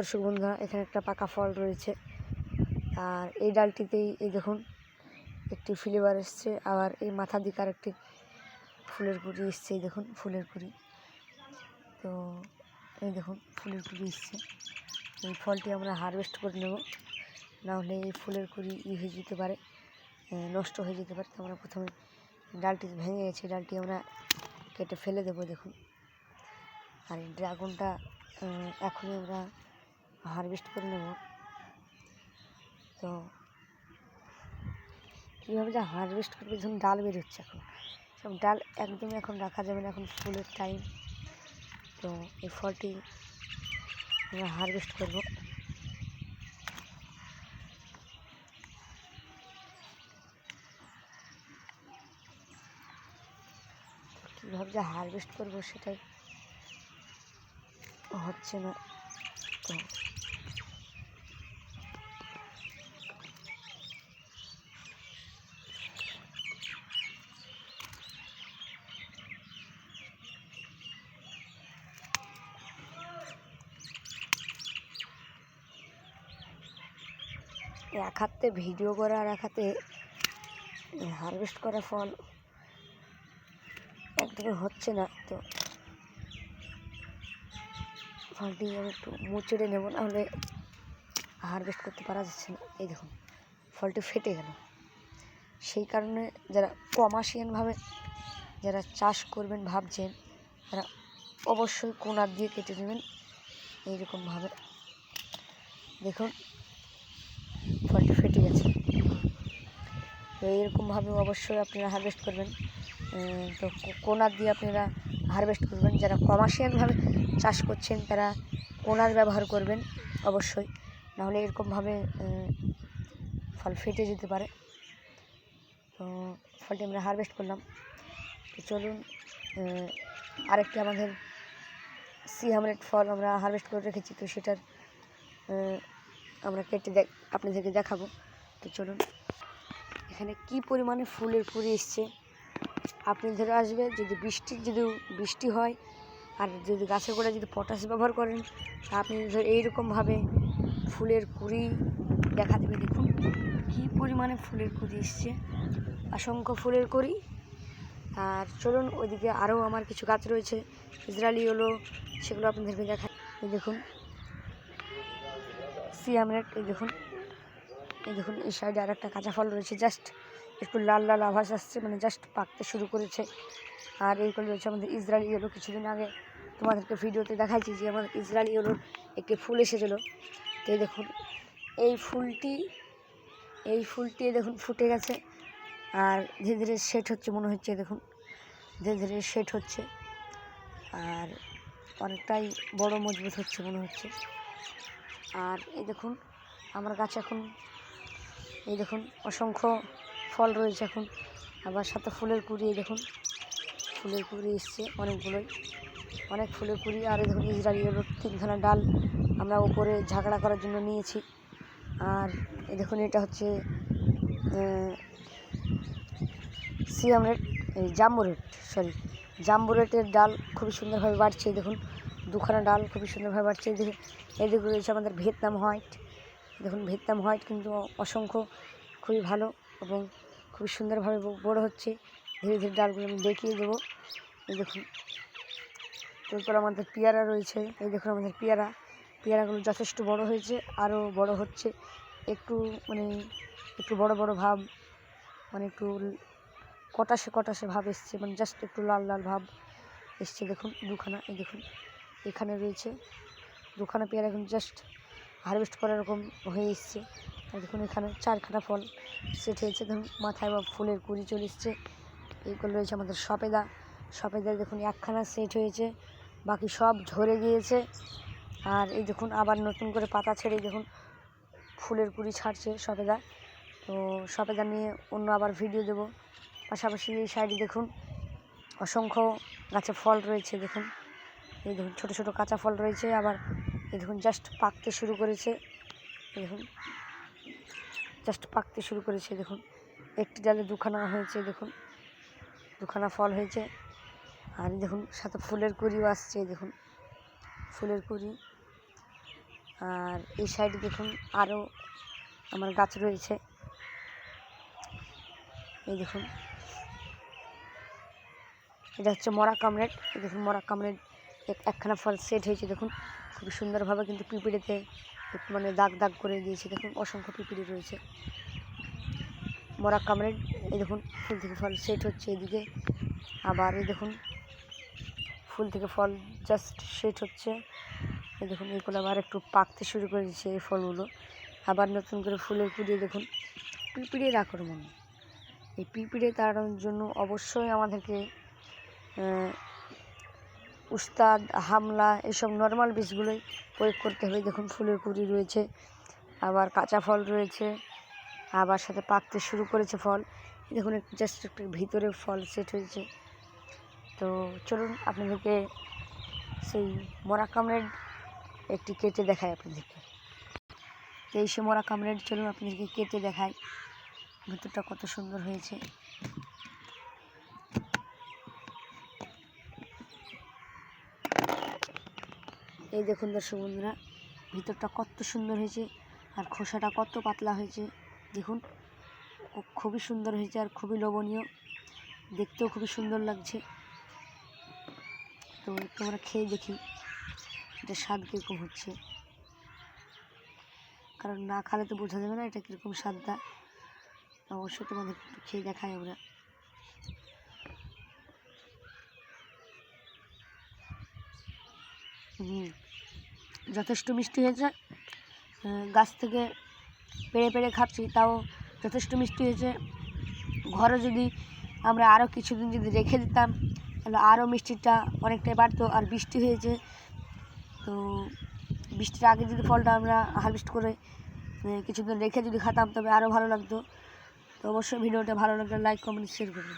দর্শক বন্ধুরা, এখানে একটা পাকা ফল রয়েছে। আর এই ডালটিতেই এই দেখুন একটি ফ্লেভার এসছে, আবার এই মাথা দিকে আর একটি ফুলের কুড়ি এসছে। এই দেখুন ফুলের কুড়ি, তো এই দেখুন ফুলের কুড়ি এসছে। এই ফলটি আমরা হারভেস্ট করে নেব, নাহলে এই ফুলের কুড়ি হয়ে যেতে পারে, নষ্ট হয়ে যেতে পারে। তো আমরা প্রথমে ডালটি ভেঙে গেছে, ডালটি আমরা কেটে ফেলে দেবো। দেখুন, আর এই ড্রাগনটা এখনই আমরা হারভেস্ট করে নেব। তো কীভাবে যে হারভেস্ট করবে, ধরুন ডাল বের হচ্ছে, এখন সব ডাল একদমই এখন রাখা যাবে না, এখন ফুলের টাইম। তো এই ফলটি আমরা হারভেস্ট করব। কীভাবে যে হারভেস্ট করবো সেটাই হচ্ছে না। তো এক হাতে ভিডিও করা আর এক হাতে হারভেস্ট করা ফল একদমই হচ্ছে না। তো ফলটি আমি একটু মুচড়ে নেব, নাহলে হারভেস্ট করতে পারা যাচ্ছে না। এই দেখুন ফলটি ফেটে গেল। সেই কারণে যারা কমার্শিয়ালভাবে যারা চাষ করবেন ভাবছেন, তারা অবশ্যই কোনার দিয়ে কেটে নেবেন এইরকমভাবে। দেখুন ফলটি ফেটে গেছে। তো এইরকমভাবে অবশ্যই আপনারা হারভেস্ট করবেন। তো কোনার দিয়ে আপনারা হারভেস্ট করবেন। যারা কমার্শিয়ালভাবে চাষ করছেন তারা কোনার ব্যবহার করবেন অবশ্যই, নাহলে এরকমভাবে ফল ফেটে যেতে পারে। তো ফলটি আমরা হারভেস্ট করলাম। তো চলুন, আরেকটি আমাদের সি হামরেড ফল আমরা হারভেস্ট করে রেখেছি, তো সেটার আমরা কেটে আপনাদেরকে দেখাবো। তো চলুন, এখানে কি পরিমাণে ফুলের কুড়ি এসছে আপনি ধরে আসবে। যদি বৃষ্টি হয় আর যদি গাছের গোড়ায় যদি পটাশ ব্যবহার করেন, আপনি ধরে এইরকমভাবে ফুলের কুড়ি দেখা দেবে। দেখুন কি পরিমাণে ফুলের কুড়ি এসছে, অসংখ্য ফুলের কুড়ি। আর চলুন, ওইদিকে আরও আমার কিছু গাছ রয়েছে ইসরায়েলি ইয়েলো, সেগুলো আপনাদেরকে দেখায়। এই দেখুন সি হামরেড, এই দেখুন এই সাইডে আর একটা কাঁচা ফল রয়েছে, জাস্ট একটু লাল লাল আভাস আসছে, মানে জাস্ট পাকতে শুরু করেছে। আর এইগুলো রয়েছে আমাদের ইসরায়েলি ইয়েলো। কিছুদিন আগে তোমাদেরকে ভিডিওতে দেখাইছি যে আমাদের ইসরায়েলি ইয়েলোর একটি ফুল এসেছিলো। তো এই দেখুন এই ফুলটি দেখুন ফুটে গেছে, আর ধীরে ধীরে সেট হচ্ছে মনে হচ্ছে। দেখুন ধীরে ধীরে সেট হচ্ছে, আর অনেকটাই বড় মজবুত হচ্ছে মনে হচ্ছে। আর এই দেখুন আমার গাছে এখন এই দেখুন অসংখ্য ফল রয়েছে এখন, আবার সাথে ফুলের কুড়ি। এই দেখুন ফুলের কুড়ি এসছে অনেক ফুলের কুড়ি। আর এই দেখুন ইসরায়েলি ইয়েলোর 3খানা ডাল আমরা উপরে ঝাঁকড়া করার জন্য নিয়েছি। আর এই দেখুন এটা হচ্ছে সি হামরেড, জাম্বুরেটের ডাল খুবই সুন্দরভাবে বাড়ছে। দেখুন 2খানা ডাল খুবই সুন্দরভাবে বাড়ছে। এদিকে রয়েছে আমাদের ভিয়েতনাম হোয়াইট। দেখুন ভিয়েতনাম হোয়াইট কিন্তু অসংখ্য খুবই ভালো এবং খুবই সুন্দরভাবে বড় হচ্ছে। ধীরে ধীরে ডালগুলো আমি দেখিয়ে দেবো। এই দেখুন, এরপর আমাদের পেয়ারা রয়েছে। এই দেখুন আমাদের পেয়ারাগুলো যথেষ্ট বড় হয়েছে, আরও বড় হচ্ছে। একটু বড় বড় ভাব, মানে একটু কটাসে ভাব এসছে, মানে জাস্ট একটু লাল লাল ভাব এসছে। দেখুন 2খানা, এই দেখুন এখানে রয়েছে 2খানা পেয়ারা, এখন জাস্ট হারভেস্ট করার এরকম হয়ে এসছে। আর দেখুন এখানে 4খানা ফল সেট হয়েছে। দেখুন মাথায় বা ফুলের কুড়ি চলে এসছে। এইগুলো রয়েছে আমাদের সফেদা দেখুন 1খানা সেট হয়েছে, বাকি সব ঝরে গিয়েছে। আর এই দেখুন আবার নতুন করে পাতা ছেড়ে দেখুন ফুলের কুড়ি ছাড়ছে সফেদা। তো সফেদা নিয়ে অন্য আবার ভিডিও দেব। পাশাপাশি এই সাইডে দেখুন অসংখ্য গাছে ফল রয়েছে। দেখুন এই দেখুন ছোটো ছোটো কাঁচা ফল রয়েছে, আবার এই দেখুন জাস্ট পাকতে শুরু করেছে। দেখুন জাস্ট পাকতে শুরু করেছে। দেখুন একটি ডালে 2খানা হয়েছে, দেখুন 2খানা ফল হয়েছে। আর দেখুন সাথে ফুলের কুড়িও আসছে। দেখুন ফুলের কুড়ি। আর এই সাইডে দেখুন আরও আমার গাছ রয়েছে। এই দেখুন এটা হচ্ছে মরা কামরেড। এই দেখুন মরা কামরেড একখানা ফল সেট হয়েছে দেখুন, খুবই সুন্দরভাবে কিন্তু পিঁপড়েতে মানে দাগ দাগ করে দিয়েছে। দেখুন অসংখ্য পিঁপড়ে রয়েছে মরা কামরেড। এই দেখুন ফুল থেকে ফল সেট হচ্ছে এদিকে, আবার এই দেখুন ফুল থেকে ফল জাস্ট সেট হচ্ছে। এই দেখুন এগুলো আবার একটু পাকতে শুরু করে দিচ্ছে এই ফলগুলো, আবার নতুন করে ফুলের কুড়িয়ে দেখুন পিঁপড়ের আক্রমণ। এই পিঁপড়ে তাড়ানোর জন্য অবশ্যই আমাদেরকে উস্তাদ, হামলা এসব নর্মাল বীজগুলোই প্রয়োগ করতে হবে। দেখুন ফুলের কুড়ি রয়েছে, আবার কাঁচা ফল রয়েছে, আবার সাথে পাকতে শুরু করেছে ফল। দেখুন জাস্ট একটু ভিতরে ফল সেট হয়েছে। তো চলুন আপনাদেরকে সেই মরা কামরেড একটি কেটে দেখাই আপনাদেরকে। তো এই সে মরা কামরেড, চলুন আপনাদেরকে কেটে দেখাই ভিতরটা কত সুন্দর হয়েছে। এই দেখুন দর্শক বন্ধুরা, ভিতরটা কত সুন্দর হয়েছে আর খোসাটা কত পাতলা হয়েছে। দেখুন খুবই সুন্দর হয়েছে আর খুবই লোভনীয়, দেখতেও খুবই সুন্দর লাগছে। তো তোমরা খেয়ে দেখি এটা স্বাদ কীরকম হচ্ছে, কারণ না খেলে তো বোঝা যাবে না এটা কীরকম স্বাদটা। অবশ্যই তোমাদের একটু খেয়ে দেখাই আমরা। যথেষ্ট মিষ্টি হয়েছে, গাছ থেকে পেড়ে পেড়ে খাচ্ছি তাও যথেষ্ট মিষ্টি হয়েছে। ঘরে যদি আমরা আরও কিছুদিন যদি রেখে দিতাম তাহলে আরও মিষ্টিটা অনেকটাই বাড়তো। আর বৃষ্টি হয়েছে, তো বৃষ্টির আগে যদি ফলটা আমরা হারভেস্ট করে কিছুদিন রেখে যদি খেতাম তবে আরও ভালো লাগতো। তো অবশ্যই ভিডিওটা ভালো লাগলে লাইক, কমেন্ট, শেয়ার করবেন।